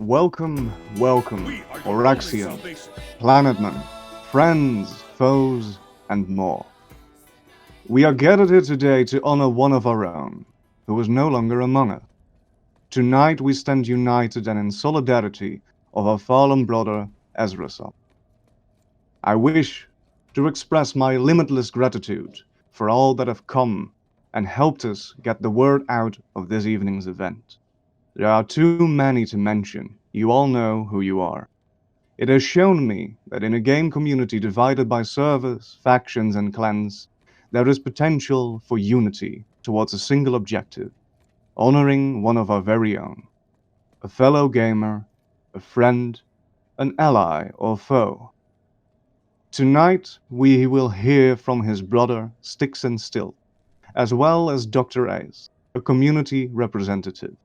welcome, ORAXians, planetmen, friends, foes, and more. We are gathered here today to honor one of our own, who is no longer among us. Tonight we stand united and in solidarity of our fallen brother, Ezrason. I wish to express my limitless gratitude for all that have come and helped us get the word out of this evening's event. There are too many to mention. You all know who you are. It has shown me that in a game community divided by servers, factions, and clans, there is potential for unity towards a single objective, honoring one of our very own. A fellow gamer, a friend, an ally or foe. Tonight we will hear from his brother SticksnStilts, as well as DrAce, a community representative.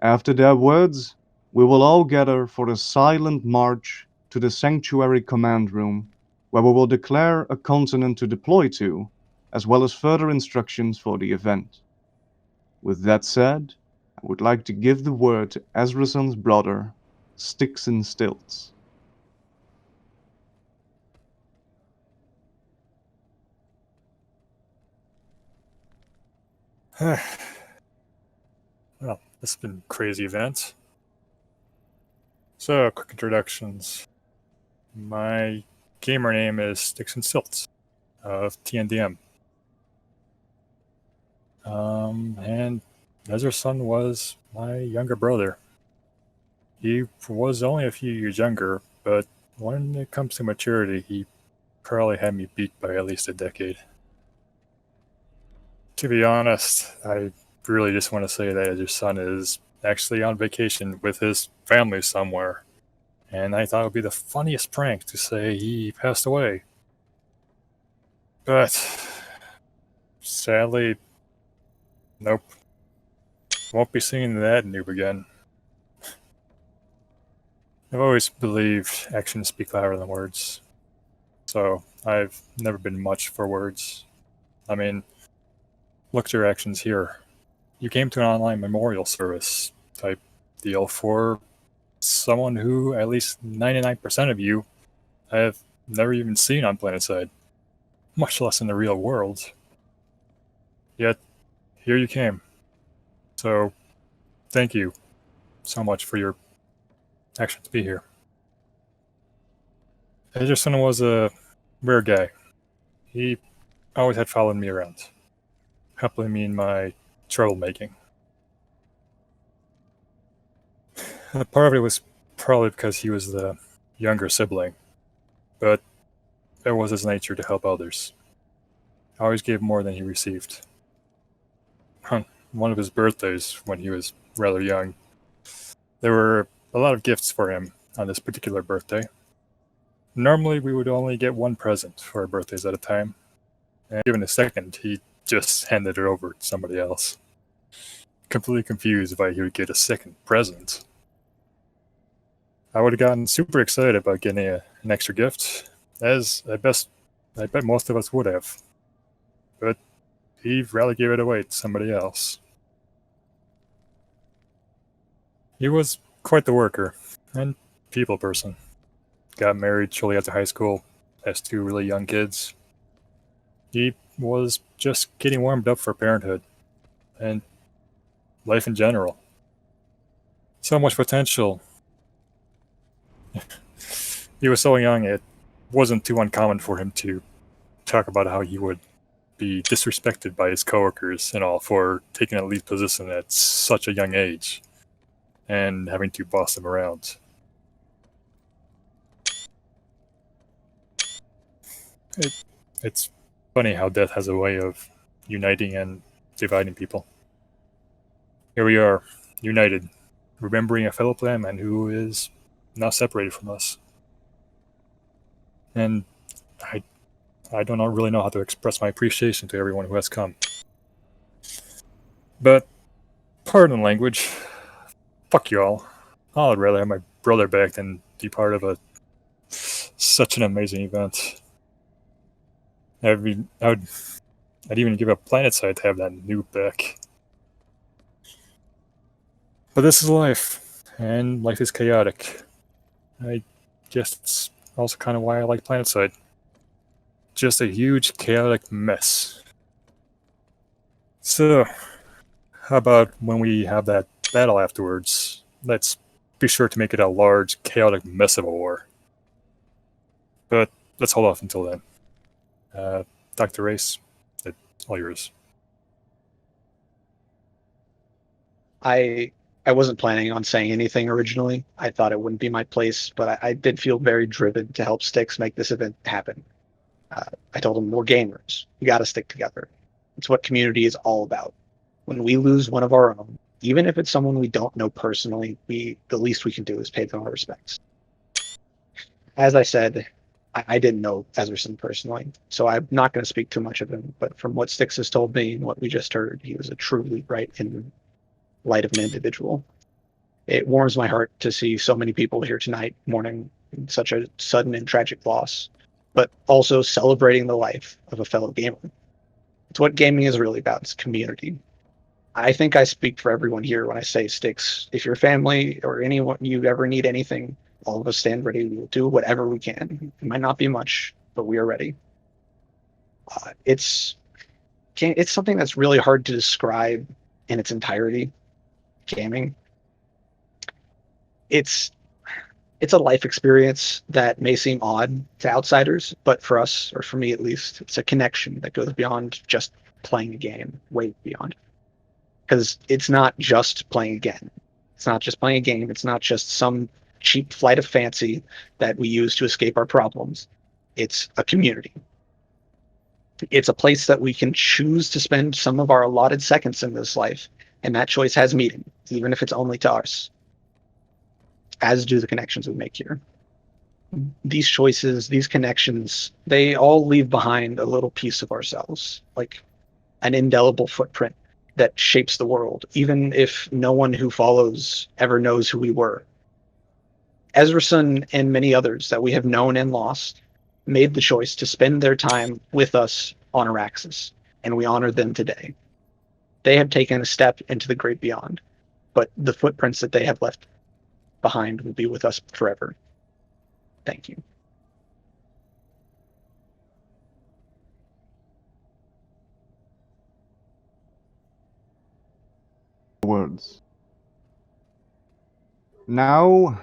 After their words, we will all gather for a silent march to the Sanctuary Command Room, where we will declare a continent to deploy to, as well as further instructions for the event. With that said, I would like to give the word to Ezrason's brother, SticksnStilts. Well, this has been a crazy event. So, quick introductions. My gamer name is SticksnStilts of TNDM. And Ezrason was my younger brother. He was only a few years younger, but when it comes to maturity, he probably had me beat by at least a decade. To be honest, I really just want to say that Ezrason is actually on vacation with his family somewhere. And I thought it would be the funniest prank to say he passed away. But sadly, nope. Won't be seeing that noob again. I've always believed actions speak louder than words. So I've never been much for words. I mean, look at your actions here. You came to an online memorial service type deal for someone who, at least 99% of you, I have never even seen on PlanetSide, much less in the real world. Yet, here you came. So, thank you so much for your action to be here. Ezrason was a rare guy. He always had followed me around, helping me in my troublemaking. Part of it was probably because he was the younger sibling, but it was his nature to help others. I always gave more than he received. On one of his birthdays, when he was rather young, there were a lot of gifts for him on this particular birthday. Normally, we would only get one present for our birthdays at a time, and given a second, he just handed it over to somebody else. Completely confused why he would get a second present. I would have gotten super excited about getting an extra gift, as I bet most of us would have. But he rather gave it away to somebody else. He was quite the worker and people person. Got married shortly after high school, has two really young kids. He was just getting warmed up for parenthood and life in general. So much potential. He was so young, it wasn't too uncommon for him to talk about how he would be disrespected by his coworkers and all for taking a lead position at such a young age and having to boss them around. It's funny how death has a way of uniting and dividing people. Here we are, united, remembering a fellow planman who is now separated from us. And I don't really know how to express my appreciation to everyone who has come. But, pardon the language, fuck you all. I'd rather have my brother back than be part of such an amazing event. I'd even give up PlanetSide to have that noob back. But this is life, and life is chaotic. I guess that's also kind of why I like PlanetSide. Just a huge chaotic mess. So, how about when we have that battle afterwards, let's be sure to make it a large, chaotic mess of a war. But let's hold off until then. DrAce, it's all yours. I wasn't planning on saying anything originally. I thought it wouldn't be my place, but I did feel very driven to help Sticks make this event happen. I told him, we're gamers. We got to stick together. It's what community is all about. When we lose one of our own, even if it's someone we don't know personally, the least we can do is pay them our respects. As I said, I didn't know Ezrason personally, so I'm not going to speak too much of him. But from what Sticks has told me and what we just heard, he was a truly bright and light of an individual. It warms my heart to see so many people here tonight mourning such a sudden and tragic loss, but also celebrating the life of a fellow gamer. It's what gaming is really about. It's community. I think I speak for everyone here when I say, Sticks, if your family or anyone you ever need anything, all of us stand ready. We will do whatever we can. It might not be much, but we are ready. It's something that's really hard to describe in its entirety. Gaming. It's a life experience that may seem odd to outsiders, but for us, or for me at least, it's a connection that goes beyond just playing a game, way beyond. Because it's not just playing a game. It's not just playing a game. It's not just some cheap flight of fancy that we use to escape our problems. It's a community. It's a place that we can choose to spend some of our allotted seconds in this life, and that choice has meaning, even if it's only to us, as do the connections we make here. These choices, these connections, they all leave behind a little piece of ourselves, like an indelible footprint that shapes the world, even if no one who follows ever knows who we were. Ezrason and many others that we have known and lost made the choice to spend their time with us on ORAX, and we honor them today. They have taken a step into the great beyond, but the footprints that they have left behind will be with us forever. Thank you. Words. Now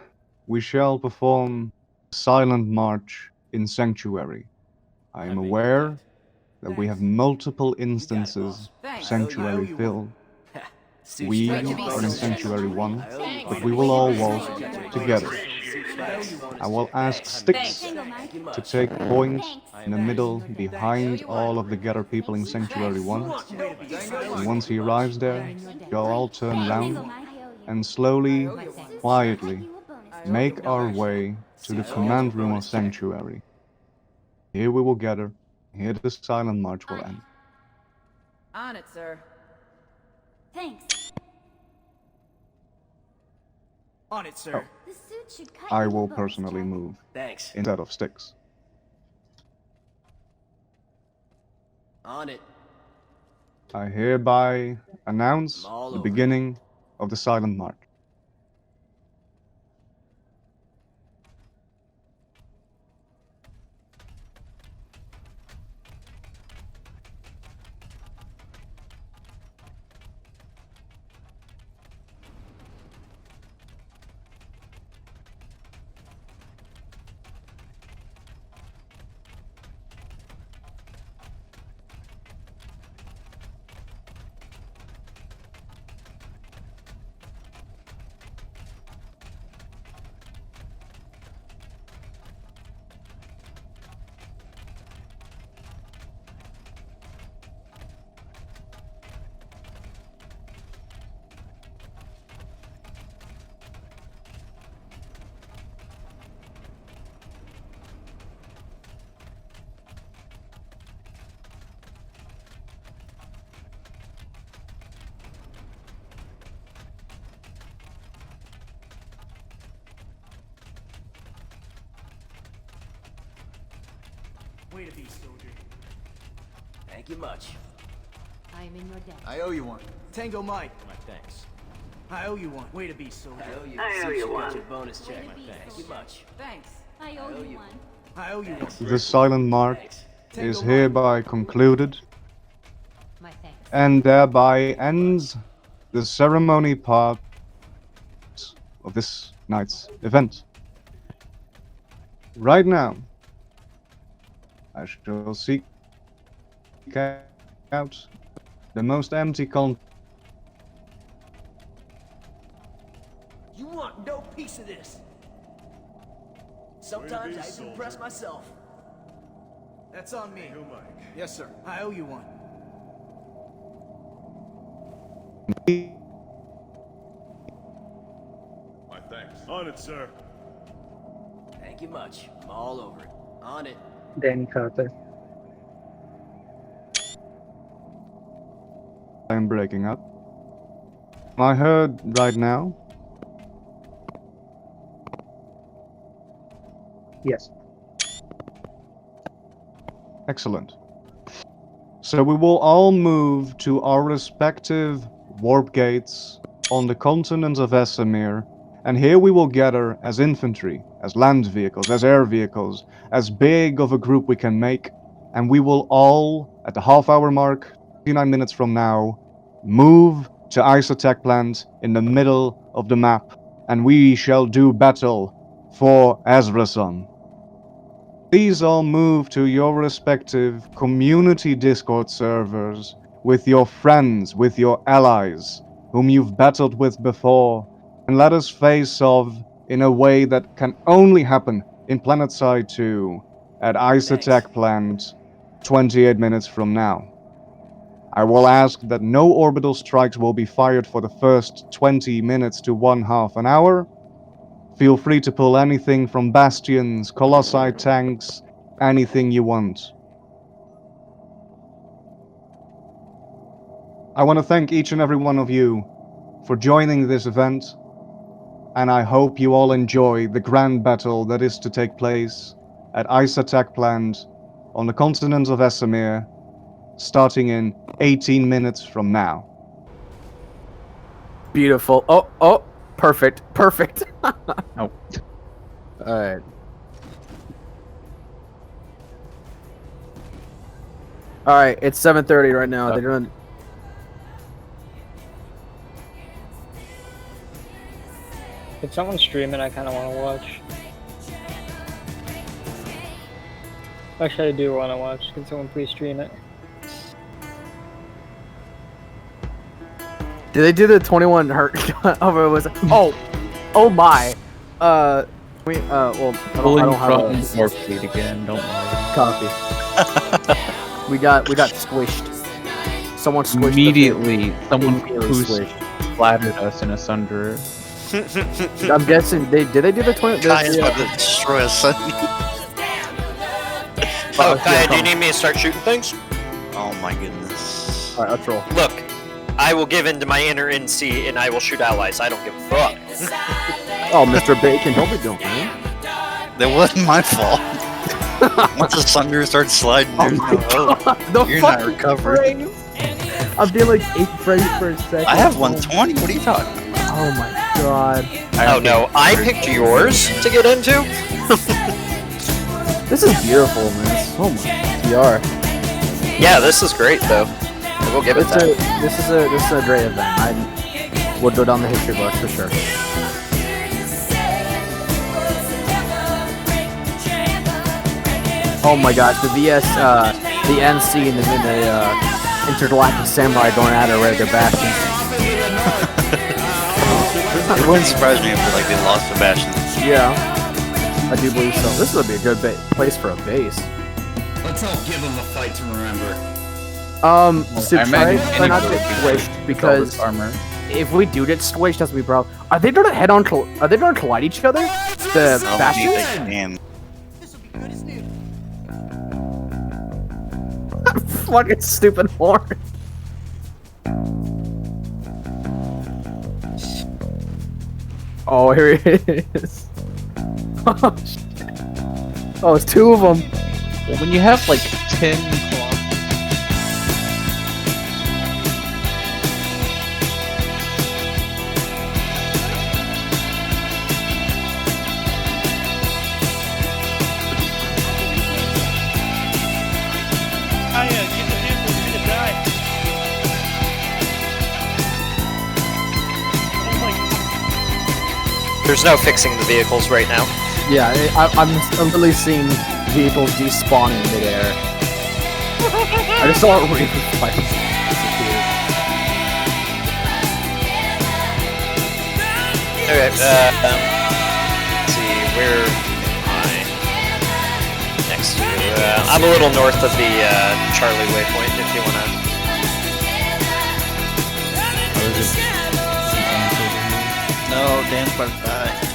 we shall perform Silent March in Sanctuary. I am aware that we have multiple instances of Sanctuary filled. We are in Sanctuary 1, but we will all walk together. I will ask Sticks to take point in the middle behind all of the gathered people in Sanctuary 1. And once he arrives there, we'll all turn round and slowly, quietly, make our way to the command room of Sanctuary. Here we will gather. Here the Silent March will end. On it, sir. Thanks. On it, sir. The suit should cut I your will bones, personally Jack. move Thanks. instead of Sticks. On it. I hereby announce I'm all the over it. beginning of the Silent March. Way to be, soldier. Thank you much. I am in your debt. I owe you one. Tango Mike. My thanks. I owe you one. Way to be, soldier. I owe you one. Your bonus check. Way to be, Thank you soldier. much. Thanks. I owe you one. I owe you one. The silent mark is hereby concluded, My thanks. and thereby ends the ceremony part of this night's event. Right now, I shall seek out the most empty You want no piece of this. Sometimes I even impress myself. That's on me. Yes, sir. I owe you one. My thanks. On it, sir. Thank you much. I'm all over it. On it. Danny Carter. I'm breaking up. Am I heard right now? Yes. Excellent. So we will all move to our respective warp gates on the continent of Esamir, and here we will gather as infantry, as land vehicles, as air vehicles, as big of a group we can make, and we will all, at the half-hour mark, 29 minutes from now, move to Ice Attack Plant in the middle of the map, and we shall do battle for Ezrason. Please all move to your respective community Discord servers with your friends, with your allies, whom you've battled with before, and let us face off in a way that can only happen in PlanetSide 2 at Ice Attack Plant 28 minutes from now. I will ask that no orbital strikes will be fired for the first 20 minutes to 1/2 an hour. Feel free to pull anything from bastions, colossi tanks, anything you want. I want to thank each and every one of you for joining this event, and I hope you all enjoy the grand battle that is to take place at Ice Attack Plant on the continent of Esamir, starting in 18 minutes from now. Beautiful. Oh, perfect. Nope. Alright. Alright, it's 7:30 right now. They're doing... If someone's streaming, I kind of want to watch. Actually, I do want to watch. Can someone please stream it? Did they do the 21 hurt? Oh my. Well, I don't have a warp gate again. Don't worry. copy. we got squished. Someone squished. Immediately, someone Immediately who squished. flattered us in a sunderer. I'm guessing did they do the 20? Kaya's about to destroy us. Oh, Kaya, do you need me to start shooting things? Oh my goodness. Alright, let's roll. Look, I will give in to my inner NC and I will shoot allies. I don't give a fuck. Oh, Mr. Bacon, don't be doing that. That wasn't my fault. Once the thunder starts sliding, there's you're not recovering. I'm doing like 8 frames per second. I have 120. What are you talking about? Oh my god. Oh no, I picked yours to get into? This is beautiful, man. Oh my god. Yeah, this is great though. I will give it that. This is a great event. I would go down the history books for sure. Oh my gosh, the VS, the NC and the Intergalactic Samurai going at it right at their bastions. It wouldn't surprise me if they lost the bastion. Yeah, I do believe so. This would be a good place for a base. Let's all give them a fight to remember. So try not to get squished because if we do get squished, that's gonna be problem. Are they gonna Are they gonna collide each other? The bastions? Fucking stupid horn. Oh, here he is. Oh, shit. Oh, it's 2 of them. Well, when you have like 10 kilometers. There's no fixing the vehicles right now. Yeah, I'm literally seeing vehicles despawn in midair. I just saw it like disappear. Okay, let's see, where am I? Next to you. I'm a little north of the Charlie waypoint if you wanna. No, Dan's about to die.